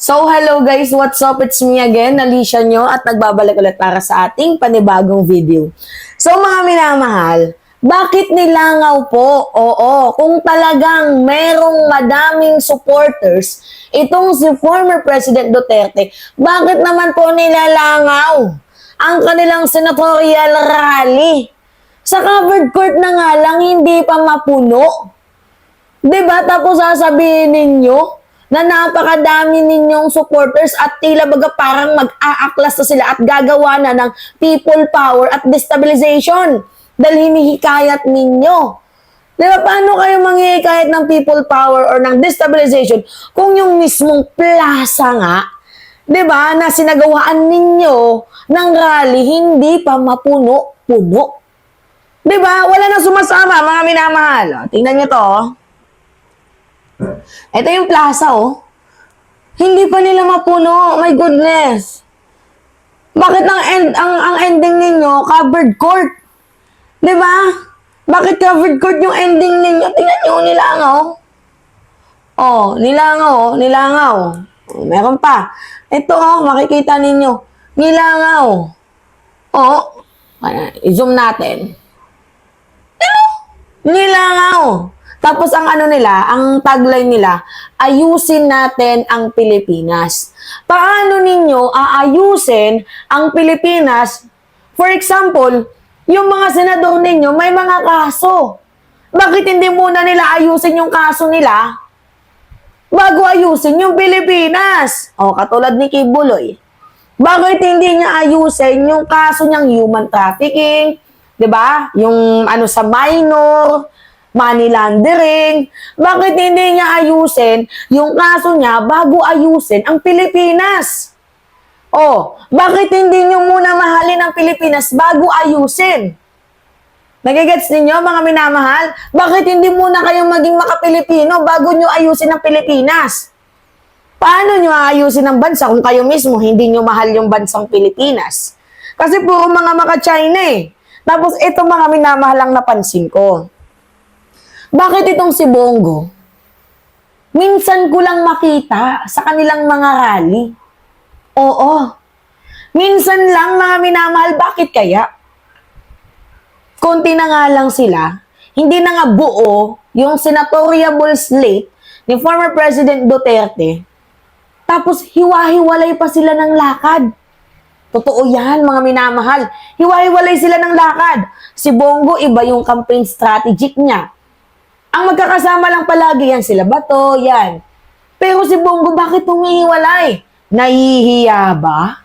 So, hello guys, what's up? It's me again, Alicia nyo, at nagbabalik ulit para sa ating panibagong video. So, mga minamahal, bakit nilangaw po? Oo, kung talagang merong madaming supporters, itong si former President Duterte, bakit naman po nilalangaw ang kanilang senatorial rally? Sa covered court na nga lang, hindi pa mapuno. Diba? Tapos sasabihin ninyo, na napakadami ninyong supporters at tila baga parang mag-aaklas na sila at gagawa na ng people power at destabilization dahil hinihikayat ninyo. Diba, paano kayo manghihikayat ng people power or ng destabilization kung yung mismong plaza nga, diba, na sinagawaan ninyo ng rally hindi pa mapuno-puno? Diba, wala nang sumasama mga minamahal. Tingnan nyo to. Ito yung plaza, oh. Hindi pa nila mapuno. My goodness. Bakit ang ending ninyo, covered court? Diba? Bakit covered court yung ending ninyo? Tingnan nyo, nilangaw. Oh, nilangaw, oh. Nilangaw. Oh, meron pa. Ito, oh, makikita ninyo. Nilangaw. Oh, i-zoom natin. Nilangaw. Tapos ang ano nila, ang tagline nila, ayusin natin ang Pilipinas. Paano ninyo aayusin ang Pilipinas? For example, yung mga senador ninyo may mga kaso. Bakit hindi muna nila ayusin yung kaso nila bago ayusin yung Pilipinas? O, katulad ni Kibuloy. Bakit hindi niya ayusin yung kaso niyang human trafficking, 'di ba? Yung ano sa minor, money laundering. Bakit hindi niya ayusin yung kaso niya bago ayusin ang Pilipinas? Oh, bakit hindi niyo muna mahalin ang Pilipinas bago ayusin? Nagigets ninyo mga minamahal? Bakit hindi muna kayo maging maka-Pilipino bago niyo ayusin ang Pilipinas? Paano niyo aayusin ang bansa kung kayo mismo hindi niyo mahal yung bansang Pilipinas? Kasi puro mga maka-China eh. Tapos ito mga minamahal ang napansin ko. Bakit itong si Bongo? Minsan ko lang makita sa kanilang mga rally. Oo. Minsan lang mga minamahal, bakit kaya? Konti na nga lang sila. Hindi na nga buo yung senatorial slate ni former President Duterte. Tapos hiwa-hiwalay pa sila ng lakad. Totoo yan mga minamahal. Hiwa-hiwalay sila ng lakad. Si Bongo, iba yung campaign strategic niya. Ang magkakasama lang palagi yan sila Bato, yan. Pero si Bongo, bakit humihiwalay? Nahihiya ba?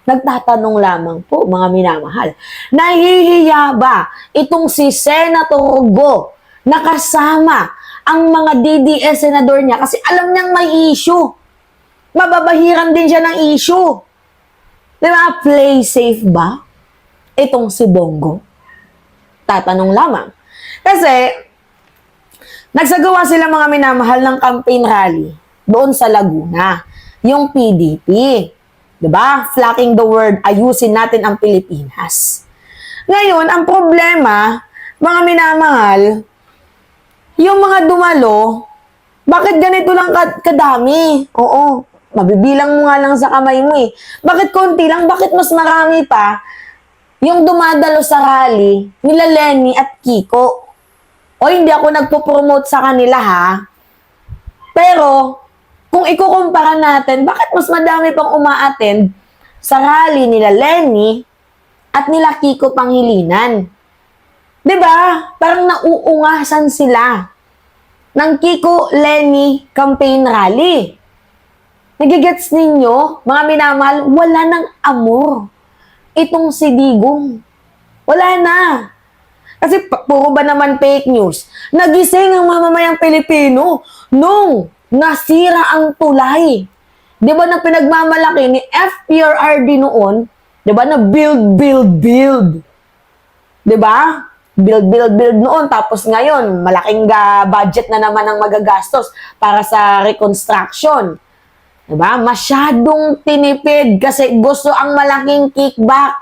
Nagtatanong lamang po, mga minamahal. Nahihiya ba itong si Senator Go na kasama ang mga DDS senador niya kasi alam niyang may issue. Mababahiran din siya ng issue. Diba? Play safe ba itong si Bongo? Tatanong lamang. Kasi nagsagawa sila mga minamahal ng campaign rally doon sa Laguna, yung PDP. Diba? Flocking the word, ayusin natin ang Pilipinas. Ngayon, ang problema, mga minamahal, yung mga dumalo, bakit ganito lang kadami? Oo, mabibilang mo nga lang sa kamay mo eh. Bakit konti lang? Bakit mas marami pa yung dumadalo sa rally nila Lenny at Kiko? O hindi ako nagpo-promote sa kanila ha. Pero, kung ikukumpara natin, bakit mas madami pang uma-attend sa rally nila Lenny at nila Kiko Pangilinan? Diba? Parang nauungasan sila ng Kiko Lenny campaign rally. Nagigets ninyo, mga minamahal, wala nang amor itong si Digong. Wala na. Kasi puro ba naman fake news? Nagising ang mamamayang Pilipino nung nasira ang tulay. Di ba na pinagmamalaki ni FPRRD noon, di ba na build. Di ba? Build noon. Tapos ngayon, malaking budget na naman ang magagastos para sa reconstruction. Di ba? Masyadong tinipid kasi gusto ang malaking kickback.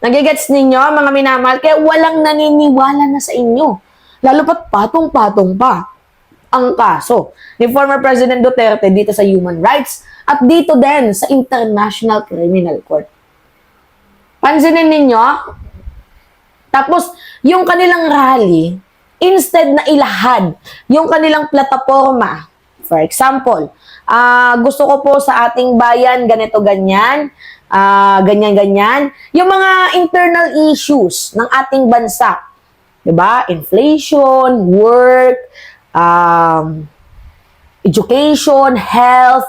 Nagigets ninyo, mga minamahal? Kaya walang naniniwala na sa inyo. Lalo pat patong-patong pa. ang kaso ni former President Duterte dito sa human rights at dito din sa International Criminal Court. Pansinin ninyo, tapos yung kanilang rally, instead na ilahad yung kanilang plataforma, for example, gusto ko po sa ating bayan ganito ganyan, ganyan-ganyan, yung mga internal issues ng ating bansa, 'di ba? Inflation, work, education, health,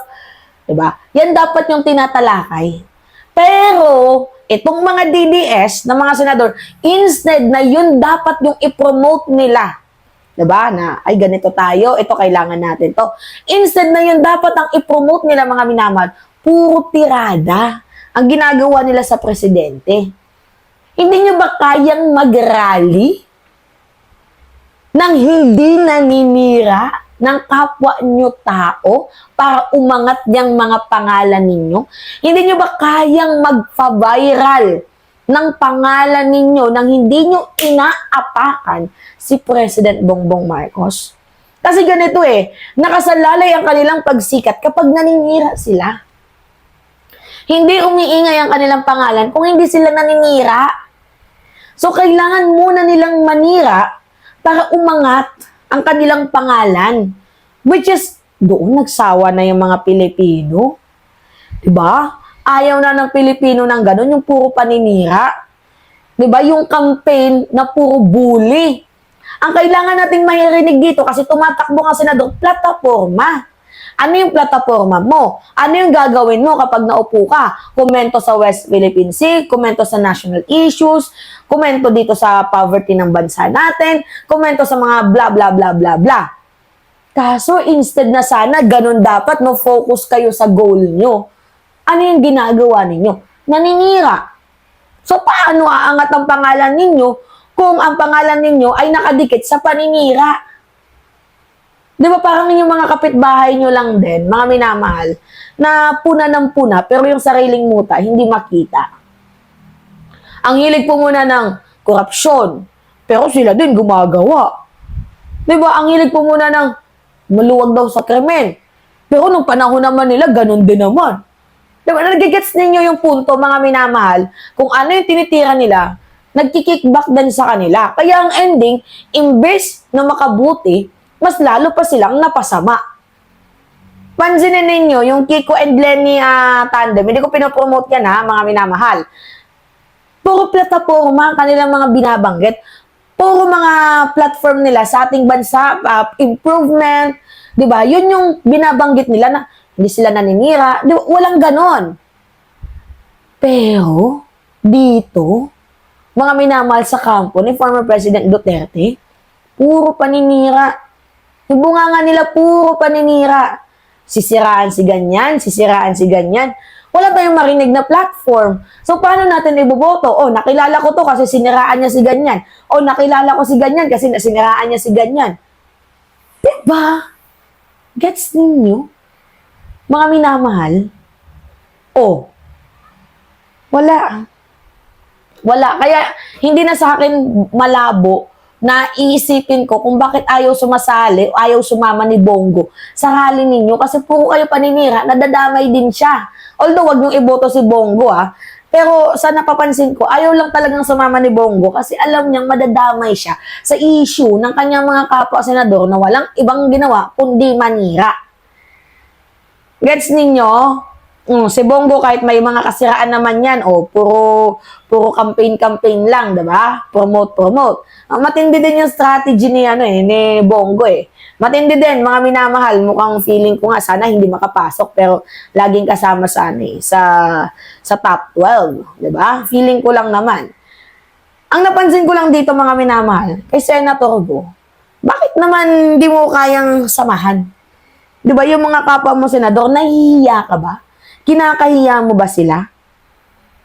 'di ba? Yan dapat yung tinatalakay. Pero itong mga DDS na mga senador, instead na yun dapat yung i-promote nila, 'di ba? Na ay ganito tayo, ito kailangan natin 'to. Instead na yun dapat ang i-promote nila, mga minamahal, puro tirada ang ginagawa nila sa presidente. Hindi nyo ba kayang mag-rally nang hindi naninira ng kapwa nyo tao para umangat yung mga pangalan ninyo? Hindi nyo ba kayang magpa-viral ng pangalan ninyo nang hindi nyo inaapakan si President Bongbong Marcos? Kasi ganito nakasalalay ang kanilang pagsikat kapag naninira sila. Hindi umiingay ang kanilang pangalan kung hindi sila naninira. So, kailangan muna nilang manira para umangat ang kanilang pangalan. Which is, doon nagsawa na yung mga Pilipino. Diba? Ayaw na ng Pilipino ng ganun, yung puro paninira. Diba? Yung campaign na puro bully. Ang kailangan nating mahirinig dito kasi tumatakbo nga senador, plataforma. Ano yung plataforma mo? Ano yung gagawin mo kapag naupo ka? Komento sa West Philippine Sea, komento sa national issues, komento dito sa poverty ng bansa natin, komento sa mga bla bla bla bla bla. Kaso instead na sana ganun dapat focus kayo sa goal nyo. Ano yung ginagawa ninyo? Naninira. So paano aangat ang pangalan ninyo kung ang pangalan ninyo ay nakadikit sa paninira? Di ba parang yung mga kapitbahay nyo lang din, mga minamahal, na puna ng puna, pero yung sariling muta, hindi makita. Ang hilig po muna ng korupsyon, pero sila din gumagawa. Di ba? Ang hilig po muna ng maluwag daw sa krimen, pero nung panahon naman nila, ganun din naman. Di ba? Nagigets ninyo yung punto, mga minamahal, kung ano yung tinitira nila, nagkikickback din sa kanila. Kaya ang ending, imbes na makabuti, mas lalo pa silang napasama. Pansinin ninyo, yung Kiko and Lenny tandem, hindi ko pinopromote yan mga minamahal. Puro plataforma ang kanilang mga binabanggit. Puro mga platform nila sa ating bansa, improvement, di ba? Yun yung binabanggit nila na hindi sila naninira. Di ba? Walang ganon. Pero, dito, mga minamahal sa kampo ni former President Duterte, puro paninira. Yung bunganga nila, puro paninira. Sisiraan si ganyan, sisiraan si ganyan. Wala tayong marinig na platform. So, paano natin iboboto? Oh, nakilala ko to kasi siniraan niya si ganyan. Oh, nakilala ko si ganyan kasi siniraan niya si ganyan. Diba? Gets ninyo? Mga minamahal? Oh, wala. Wala. Kaya, hindi na sa akin malabo na iisipin ko kung bakit ayaw sumasali o ayaw sumama ni Bongo sa rally ninyo kasi puro kayo paninira, nadadamay din siya. Although, wag niyong iboto si Bongo pero sa napapansin ko, ayaw lang talagang sumama ni Bongo kasi alam niyang madadamay siya sa issue ng kanyang mga kapwa-senador na walang ibang ginawa kundi manira. Gets ninyo? Si Bongo kahit may mga kasiraan naman yan, puro campaign lang, 'di ba? Promote. Matindi din yung strategy ni ni Bongo Matindi din, mga minamahal, mukhang feeling ko nga sana hindi makapasok pero laging kasama sa sa top 12, 'di ba? Feeling ko lang naman. Ang napansin ko lang dito, mga minamahal, kay Senator Go, bakit naman hindi mo kayang samahan? 'Di ba yung mga kapwa mo senador, nahihiya ka ba? Kinakahiya mo ba sila?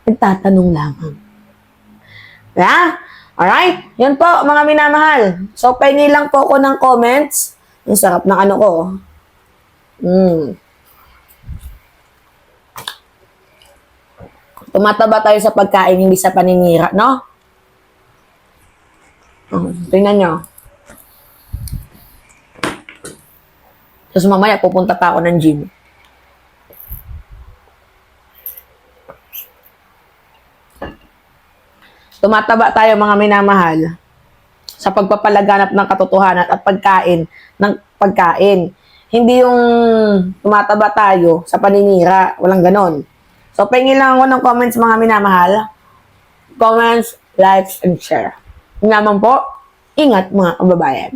Nagtatanong lamang. Alright? Yun po, mga minamahal. So, pahingi lang po ako ng comments. Ang sarap ng ko. Tumataba tayo sa pagkain, hindi sa paninira, no? Tingnan nyo. Tapos mamaya pupunta pa ako ng gym. Tumataba tayo mga minamahal sa pagpapalaganap ng katotohanan at pagkain ng pagkain. Hindi yung tumataba tayo sa paninira. Walang ganon. So, pahingin lang ako ng comments mga minamahal. Comments, likes, and share. Yun naman po, ingat mga kababayan.